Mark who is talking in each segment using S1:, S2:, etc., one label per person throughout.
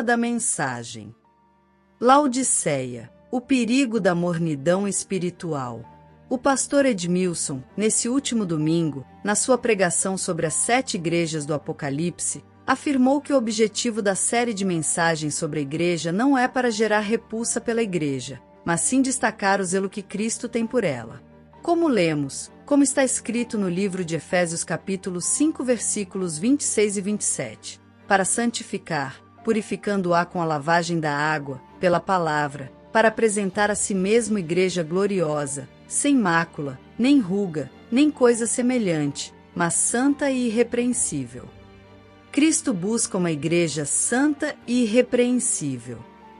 S1: Tema da mensagem: Laodiceia, o perigo da mornidão espiritual. O pastor Edmilson, nesse último domingo, na sua pregação sobre as 7 igrejas do Apocalipse, afirmou que o objetivo da série de mensagens sobre a igreja não é para gerar repulsa pela igreja, mas sim destacar o zelo que Cristo tem por ela. Como lemos, como está escrito no livro de Efésios capítulo 5 versículos 26 e 27, para santificar, purificando-a com a lavagem da água, pela palavra, para apresentar a si mesmo igreja gloriosa, sem mácula, nem ruga, nem coisa semelhante, mas santa e irrepreensível. Cristo busca uma igreja santa e irrepreensível.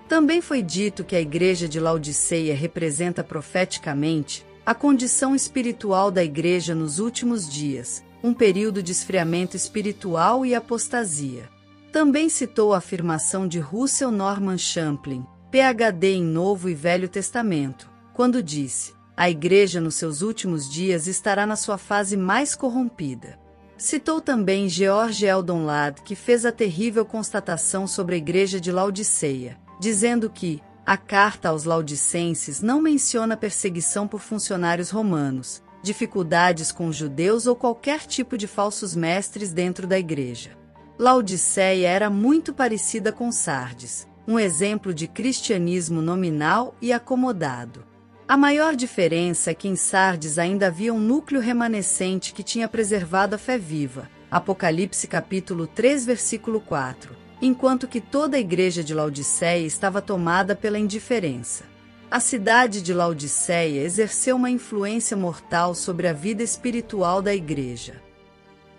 S1: Também foi dito que a igreja de Laodiceia representa profeticamente a condição espiritual da igreja nos últimos dias, um período de esfriamento espiritual e apostasia. Também citou a afirmação de Russell Norman Champlin, PhD em Novo e Velho Testamento, quando disse: a igreja nos seus últimos dias estará na sua fase mais corrompida. Citou também George Eldon Ladd, que fez a terrível constatação sobre a igreja de Laodiceia, dizendo que a carta aos laodicenses não menciona perseguição por funcionários romanos, dificuldades com judeus ou qualquer tipo de falsos mestres dentro da igreja. Laodiceia era muito parecida com Sardes, um exemplo de cristianismo nominal e acomodado. A maior diferença é que em Sardes ainda havia um núcleo remanescente que tinha preservado a fé viva, Apocalipse capítulo 3 versículo 4, enquanto que toda a igreja de Laodiceia estava tomada pela indiferença. A cidade de Laodiceia exerceu uma influência mortal sobre a vida espiritual da igreja.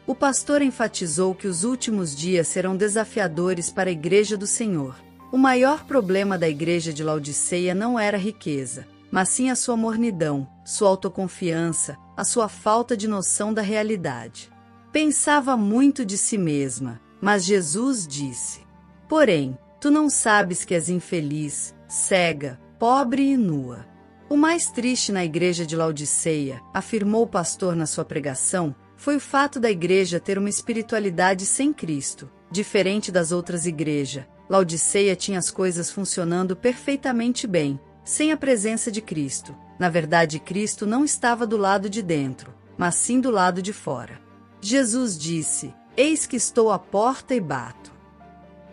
S1: O pastor enfatizou que os últimos dias serão desafiadores para a igreja do Senhor. O maior problema da igreja de Laodiceia não era a riqueza, mas sim a sua mornidão, sua autoconfiança, a sua falta de noção da realidade. Pensava muito de si mesma, mas Jesus disse: porém, tu não sabes que és infeliz, cega, pobre e nua. O mais triste na igreja de Laodiceia, afirmou o pastor na sua pregação, foi o fato da igreja ter uma espiritualidade sem Cristo. Diferente das outras igrejas, Laodiceia tinha as coisas funcionando perfeitamente bem, sem a presença de Cristo. Na verdade, Cristo não estava do lado de dentro, mas sim do lado de fora. Jesus disse: eis que estou à porta e bato.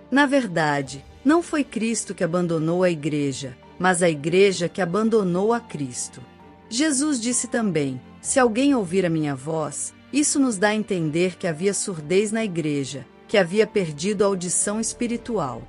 S1: Na verdade, não foi Cristo que abandonou a igreja, mas a igreja que abandonou a Cristo. Jesus disse também: se alguém ouvir a minha voz, isso nos dá a entender que havia surdez na igreja, que havia perdido a audição espiritual.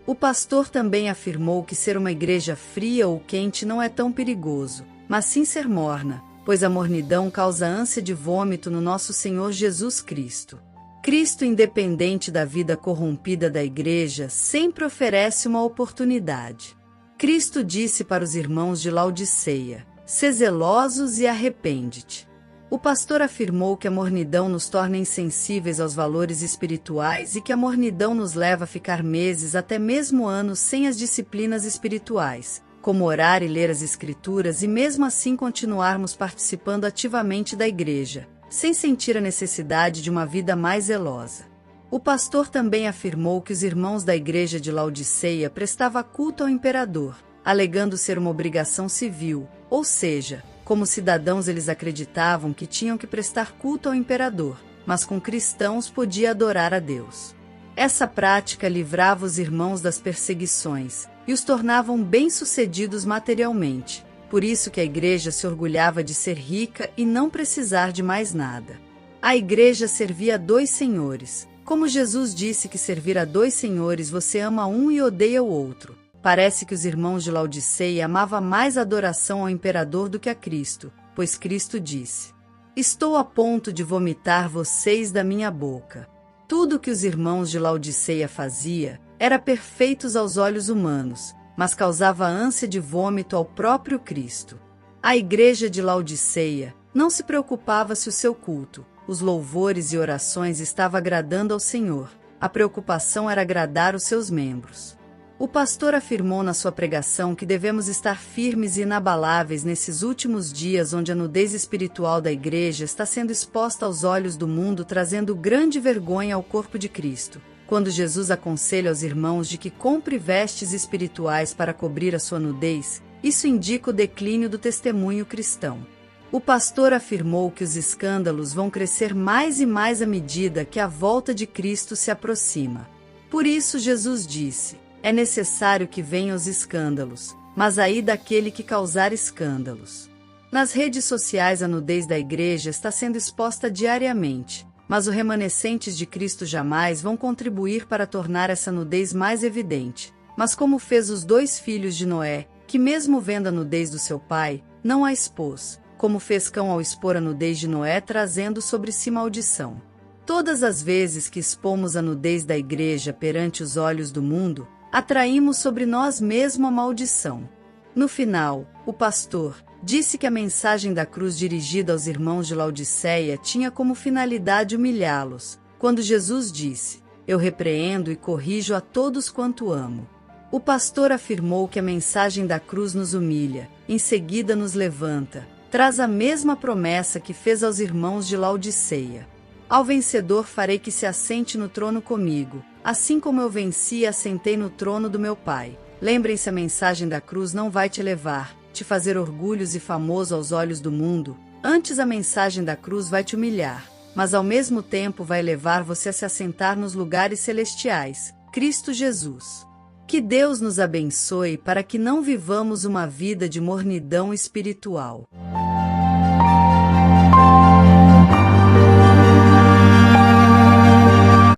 S1: O pastor também afirmou que ser uma igreja fria ou quente não é tão perigoso, mas sim ser morna, pois a mornidão causa ânsia de vômito no nosso Senhor Jesus Cristo. Cristo, independente da vida corrompida da igreja, sempre oferece uma oportunidade. Cristo disse para os irmãos de Laodiceia: sê zelosos e arrepende-te. O pastor afirmou que a mornidão nos torna insensíveis aos valores espirituais e que a mornidão nos leva a ficar meses, até mesmo anos, sem as disciplinas espirituais, como orar e ler as Escrituras, e mesmo assim continuarmos participando ativamente da igreja, sem sentir a necessidade de uma vida mais zelosa. O pastor também afirmou que os irmãos da igreja de Laodiceia prestavam culto ao imperador, alegando ser uma obrigação civil, ou seja, como cidadãos eles acreditavam que tinham que prestar culto ao imperador, mas com cristãos podia adorar a Deus. Essa prática livrava os irmãos das perseguições e os tornavam bem-sucedidos materialmente, por isso que a igreja se orgulhava de ser rica e não precisar de mais nada. A igreja servia a 2 senhores. Como Jesus disse que servir a 2 senhores você ama um e odeia o outro. Parece que os irmãos de Laodiceia amavam mais a adoração ao imperador do que a Cristo, pois Cristo disse: estou a ponto de vomitar vocês da minha boca. Tudo que os irmãos de Laodiceia faziam era perfeitos aos olhos humanos, mas causava ânsia de vômito ao próprio Cristo. A igreja de Laodiceia não se preocupava se o seu culto, os louvores e orações estavam agradando ao Senhor. A preocupação era agradar os seus membros. O pastor afirmou na sua pregação que devemos estar firmes e inabaláveis nesses últimos dias onde a nudez espiritual da igreja está sendo exposta aos olhos do mundo, trazendo grande vergonha ao corpo de Cristo. quando Jesus aconselha aos irmãos de que compre vestes espirituais para cobrir a sua nudez, isso indica o declínio do testemunho cristão. O pastor afirmou que os escândalos vão crescer mais e mais à medida que a volta de Cristo se aproxima. Por isso Jesus disse: é necessário que venham os escândalos, mas ai daquele que causar escândalos. Nas redes sociais a nudez da igreja está sendo exposta diariamente, mas os remanescentes de Cristo jamais vão contribuir para tornar essa nudez mais evidente. Mas como fez os 2 filhos de Noé, que mesmo vendo a nudez do seu pai, não a expôs, como fez Cão ao expor a nudez de Noé, trazendo sobre si maldição. Todas as vezes que expomos a nudez da igreja perante os olhos do mundo, atraímos sobre nós mesmo a maldição. No final, o pastor disse que a mensagem da cruz dirigida aos irmãos de Laodiceia tinha como finalidade humilhá-los, quando Jesus disse: eu repreendo e corrijo a todos quanto amo. O pastor afirmou que a mensagem da cruz nos humilha, em seguida nos levanta, traz a mesma promessa que fez aos irmãos de Laodiceia. Ao vencedor farei que se assente no trono comigo, assim como eu venci e assentei no trono do meu Pai. Lembrem-se, a mensagem da cruz não vai te levar, te fazer orgulhoso e famoso aos olhos do mundo. Antes, a mensagem da cruz vai te humilhar, mas ao mesmo tempo vai levar você a se assentar nos lugares celestiais, Cristo Jesus. Que Deus nos abençoe para que não vivamos uma vida de mornidão espiritual.